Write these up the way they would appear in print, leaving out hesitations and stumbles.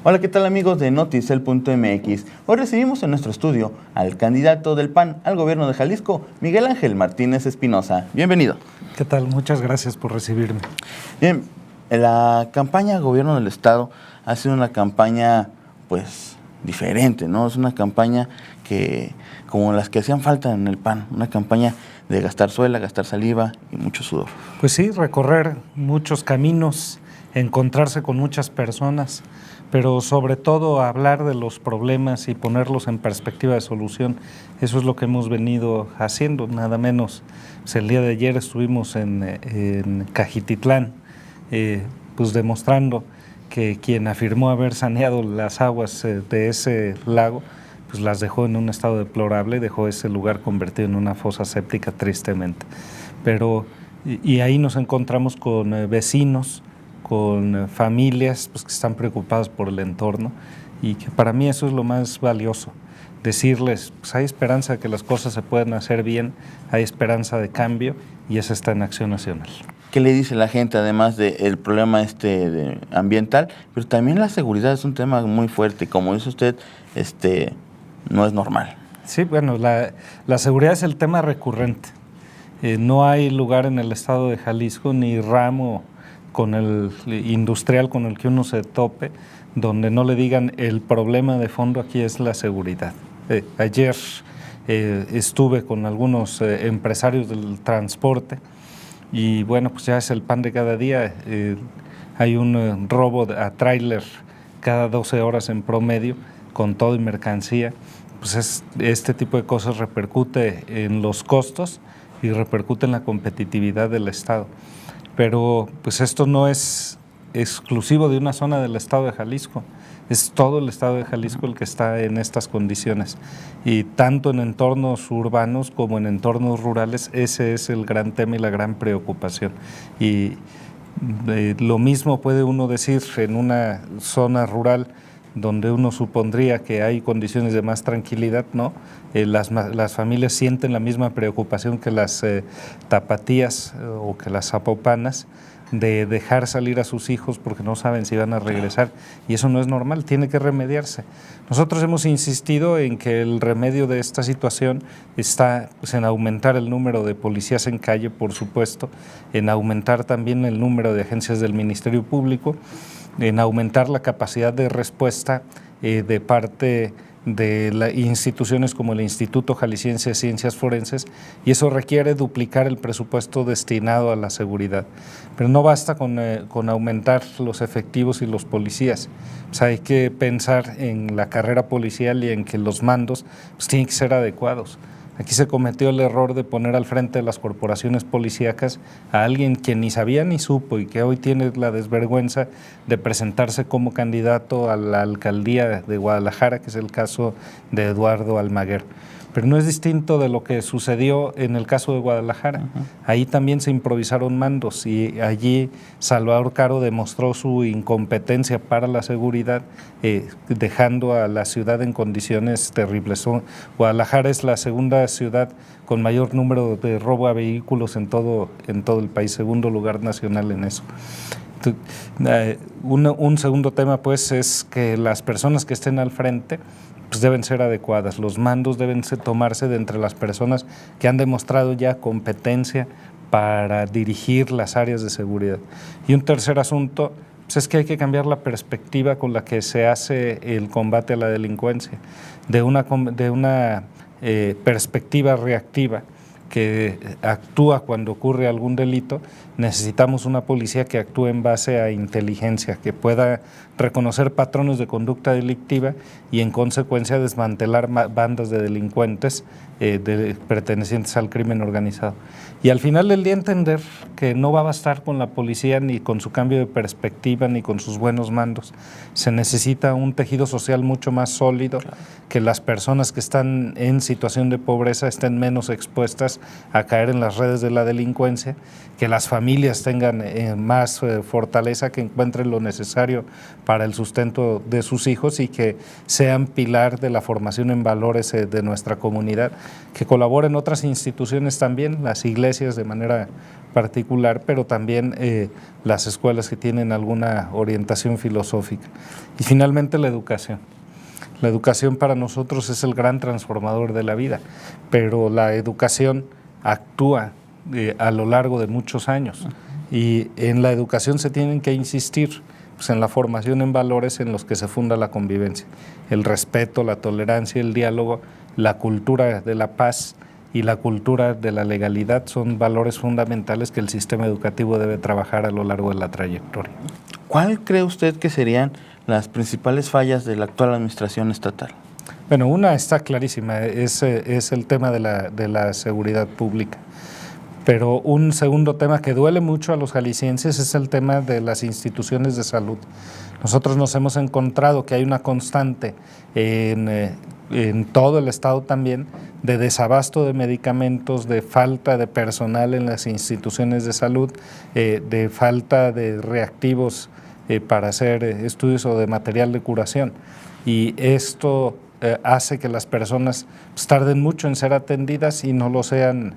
Hola, ¿qué tal amigos de Noticel.mx? Hoy recibimos en nuestro estudio al candidato del PAN al gobierno de Jalisco, Miguel Ángel Martínez Espinosa. Bienvenido. ¿Qué tal? Muchas gracias por recibirme. Bien, la campaña gobierno del estado ha sido una campaña, pues, diferente, ¿no? Es una campaña que, como las que hacían falta en el PAN, una campaña de gastar suela, gastar saliva y mucho sudor. Pues sí, recorrer muchos caminos, encontrarse con muchas personas, pero sobre todo hablar de los problemas y ponerlos en perspectiva de solución. Eso es lo que hemos venido haciendo, nada menos. Pues el día de ayer estuvimos en Cajititlán, pues demostrando que quien afirmó haber saneado las aguas de ese lago, pues las dejó en un estado deplorable, dejó ese lugar convertido en una fosa séptica tristemente. Pero, y ahí nos encontramos con vecinos, con familias pues, que están preocupadas por el entorno, y que para mí eso es lo más valioso, decirles, pues hay esperanza de que las cosas se pueden hacer bien, hay esperanza de cambio, y esa está en Acción Nacional. ¿Qué le dice la gente, además del problema ambiental? Pero también la seguridad es un tema muy fuerte, como dice usted, no es normal. Sí, bueno, la seguridad es el tema recurrente. No hay lugar en el estado de Jalisco ni ramo con el industrial con el que uno se tope donde no le digan el problema de fondo aquí es la seguridad. Ayer estuve con algunos empresarios del transporte y bueno, pues ya es el pan de cada día. Hay un robo a tráiler cada 12 horas en promedio con todo y mercancía. Pues este tipo de cosas repercute en los costos y repercute en la competitividad del estado. Pero pues esto no es exclusivo de una zona del estado de Jalisco, es todo el estado de Jalisco el que está en estas condiciones. Y tanto en entornos urbanos como en entornos rurales, ese es el gran tema y la gran preocupación. Y lo mismo puede uno decir en una zona rural donde uno supondría que hay condiciones de más tranquilidad, ¿no? Las familias sienten la misma preocupación que las tapatías o que las zapopanas de dejar salir a sus hijos porque no saben si van a regresar, y eso no es normal, tiene que remediarse. Nosotros hemos insistido en que el remedio de esta situación está pues, en aumentar el número de policías en calle, por supuesto, en aumentar también el número de agencias del Ministerio Público, en aumentar la capacidad de respuesta de parte de instituciones como el Instituto Jalisciense de Ciencias Forenses, y eso requiere duplicar el presupuesto destinado a la seguridad. Pero no basta con aumentar los efectivos y los policías. O sea, hay que pensar en la carrera policial y en que los mandos pues, tienen que ser adecuados. Aquí se cometió el error de poner al frente de las corporaciones policíacas a alguien que ni sabía ni supo y que hoy tiene la desvergüenza de presentarse como candidato a la alcaldía de Guadalajara, que es el caso de Eduardo Almaguer. Pero no es distinto de lo que sucedió en el caso de Guadalajara. Ahí también se improvisaron mandos y allí Salvador Caro demostró su incompetencia para la seguridad, dejando a la ciudad en condiciones terribles. Guadalajara es la segunda ciudad con mayor número de robo a vehículos en todo el país, segundo lugar nacional en eso. Un segundo tema pues es que las personas que estén al frente pues deben ser adecuadas, los mandos deben tomarse de entre las personas que han demostrado ya competencia para dirigir las áreas de seguridad. Y un tercer asunto pues es que hay que cambiar la perspectiva con la que se hace el combate a la delincuencia, de una perspectiva reactiva que actúa cuando ocurre algún delito. Necesitamos una policía que actúe en base a inteligencia, que pueda reconocer patrones de conducta delictiva y en consecuencia desmantelar bandas de delincuentes pertenecientes al crimen organizado. Y al final del día entender que no va a bastar con la policía ni con su cambio de perspectiva ni con sus buenos mandos. Se necesita un tejido social mucho más sólido, que las personas que están en situación de pobreza estén menos expuestas hijas a caer en las redes de la delincuencia, que las familias tengan más fortaleza, que encuentren lo necesario para el sustento de sus hijos y que sean pilar de la formación en valores de nuestra comunidad, que colaboren otras instituciones también, las iglesias de manera particular, pero también las escuelas que tienen alguna orientación filosófica. Y finalmente la educación. La educación para nosotros es el gran transformador de la vida, pero la educación actúa a lo largo de muchos años y en la educación se tienen que insistir pues, en la formación en valores en los que se funda la convivencia, el respeto, la tolerancia, el diálogo, la cultura de la paz y la cultura de la legalidad son valores fundamentales que el sistema educativo debe trabajar a lo largo de la trayectoria. ¿Cuál cree usted que serían las principales fallas de la actual administración estatal? Bueno, una está clarísima, es el tema de la seguridad pública. Pero un segundo tema que duele mucho a los jaliscienses es el tema de las instituciones de salud. Nosotros nos hemos encontrado que hay una constante en todo el estado también de desabasto de medicamentos, de falta de personal en las instituciones de salud, de falta de reactivos para hacer estudios o de material de curación. Y esto hace que las personas pues, tarden mucho en ser atendidas y no lo sean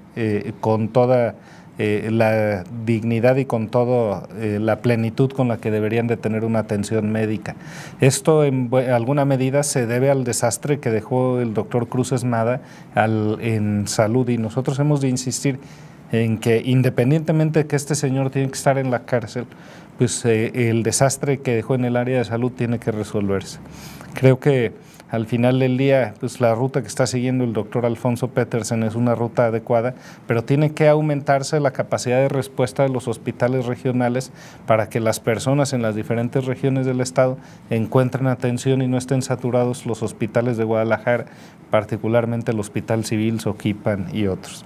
con toda la dignidad y con toda la plenitud con la que deberían de tener una atención médica. Esto en alguna medida se debe al desastre que dejó el doctor Cruz Esmada en salud y nosotros hemos de insistir en que independientemente de que este señor tiene que estar en la cárcel, pues el desastre que dejó en el área de salud tiene que resolverse. Creo que al final del día, pues la ruta que está siguiendo el doctor Alfonso Petersen es una ruta adecuada, pero tiene que aumentarse la capacidad de respuesta de los hospitales regionales para que las personas en las diferentes regiones del estado encuentren atención y no estén saturados los hospitales de Guadalajara, particularmente el Hospital Civil, Soquipan y otros.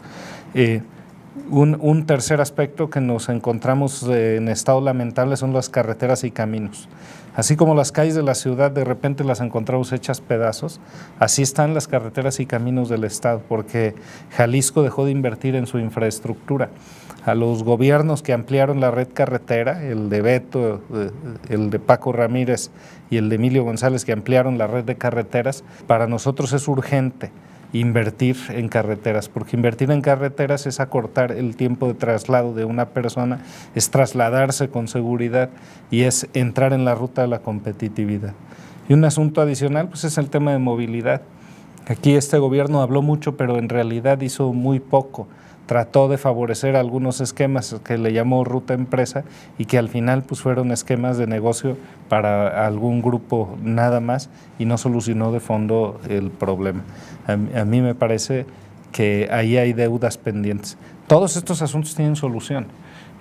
Un tercer aspecto que nos encontramos en estado lamentable son las carreteras y caminos. Así como las calles de la ciudad de repente las encontramos hechas pedazos, así están las carreteras y caminos del estado, porque Jalisco dejó de invertir en su infraestructura. A los gobiernos que ampliaron la red carretera, el de Beto, el de Paco Ramírez y el de Emilio González, que ampliaron la red de carreteras, para nosotros es urgente invertir en carreteras, porque invertir en carreteras es acortar el tiempo de traslado de una persona, es trasladarse con seguridad y es entrar en la ruta de la competitividad. Y un asunto adicional pues es el tema de movilidad. Aquí este gobierno habló mucho, pero en realidad hizo muy poco. Trató de favorecer algunos esquemas que le llamó ruta empresa y que al final pues fueron esquemas de negocio para algún grupo nada más y no solucionó de fondo el problema. A mí me parece que ahí hay deudas pendientes. Todos estos asuntos tienen solución.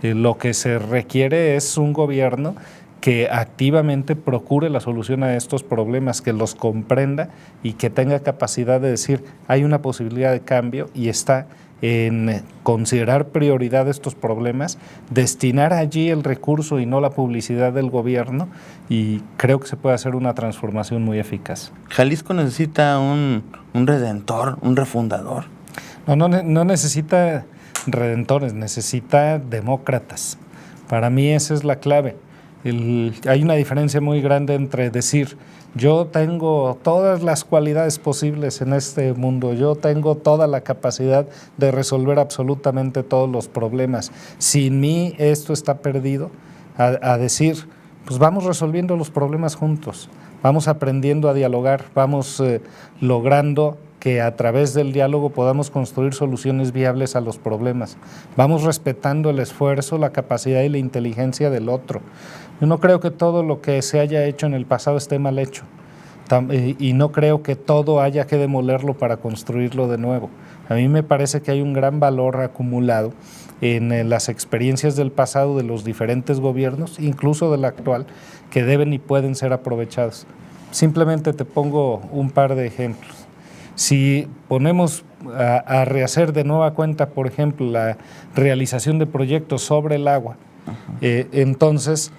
Lo que se requiere es un gobierno que activamente procure la solución a estos problemas, que los comprenda y que tenga capacidad de decir hay una posibilidad de cambio y está en considerar prioridad estos problemas, destinar allí el recurso y no la publicidad del gobierno y creo que se puede hacer una transformación muy eficaz. ¿Jalisco necesita un redentor, un refundador? No necesita redentores, necesita demócratas. Para mí esa es la clave. Hay una diferencia muy grande entre decir yo tengo todas las cualidades posibles en este mundo, yo tengo toda la capacidad de resolver absolutamente todos los problemas, sin mí esto está perdido, a decir pues vamos resolviendo los problemas juntos, vamos aprendiendo a dialogar, vamos logrando que a través del diálogo podamos construir soluciones viables a los problemas. Vamos respetando el esfuerzo, la capacidad y la inteligencia del otro. Yo no creo que todo lo que se haya hecho en el pasado esté mal hecho y no creo que todo haya que demolerlo para construirlo de nuevo. A mí me parece que hay un gran valor acumulado en las experiencias del pasado de los diferentes gobiernos, incluso del actual, que deben y pueden ser aprovechados. Simplemente te pongo un par de ejemplos. Si ponemos a rehacer de nueva cuenta, por ejemplo, la realización de proyectos sobre el agua, entonces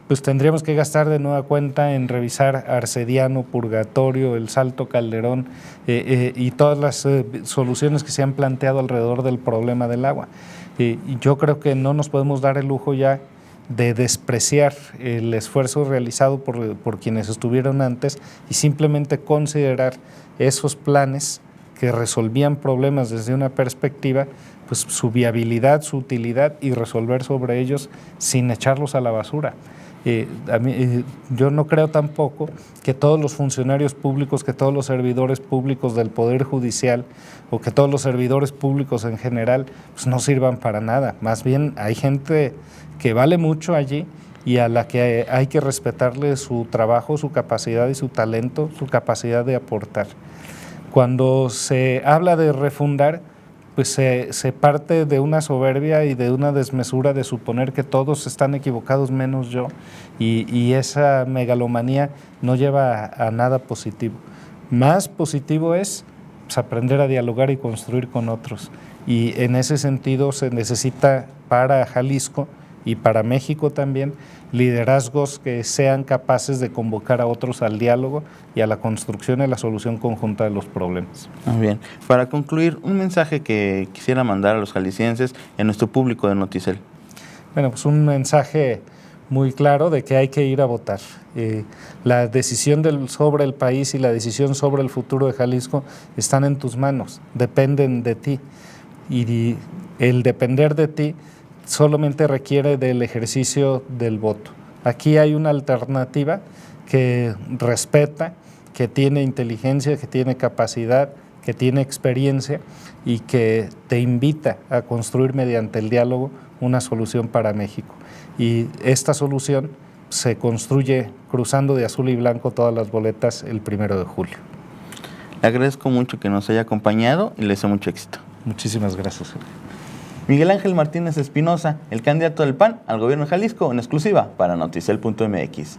pues tendríamos que gastar de nueva cuenta en revisar Arcediano, Purgatorio, el Salto Calderón y todas las soluciones que se han planteado alrededor del problema del agua. Y yo creo que no nos podemos dar el lujo ya de despreciar el esfuerzo realizado por quienes estuvieron antes y simplemente considerar esos planes que resolvían problemas desde una perspectiva, pues su viabilidad, su utilidad y resolver sobre ellos sin echarlos a la basura. Yo no creo tampoco que todos los funcionarios públicos, que todos los servidores públicos del Poder Judicial o que todos los servidores públicos en general pues no sirvan para nada. Más bien hay gente que vale mucho allí y a la que hay que respetarle su trabajo, su capacidad y su talento, su capacidad de aportar. Cuando se habla de refundar, pues se parte de una soberbia y de una desmesura de suponer que todos están equivocados menos yo, y esa megalomanía no lleva a nada positivo. Más positivo es pues, aprender a dialogar y construir con otros, y en ese sentido se necesita para Jalisco y para México también liderazgos que sean capaces de convocar a otros al diálogo y a la construcción y la solución conjunta de los problemas. Muy bien. Para concluir, un mensaje que quisiera mandar a los jaliscienses y a nuestro público de Noticel. Bueno, pues un mensaje muy claro de que hay que ir a votar. La decisión sobre el país y la decisión sobre el futuro de Jalisco están en tus manos, dependen de ti. Y el depender de ti solamente requiere del ejercicio del voto. Aquí hay una alternativa que respeta, que tiene inteligencia, que tiene capacidad, que tiene experiencia y que te invita a construir mediante el diálogo una solución para México. Y esta solución se construye cruzando de azul y blanco todas las boletas el 1 de julio. Le agradezco mucho que nos haya acompañado y le deseo mucho éxito. Muchísimas gracias. Miguel Ángel Martínez Espinosa, el candidato del PAN al gobierno de Jalisco, en exclusiva para Noticel.mx.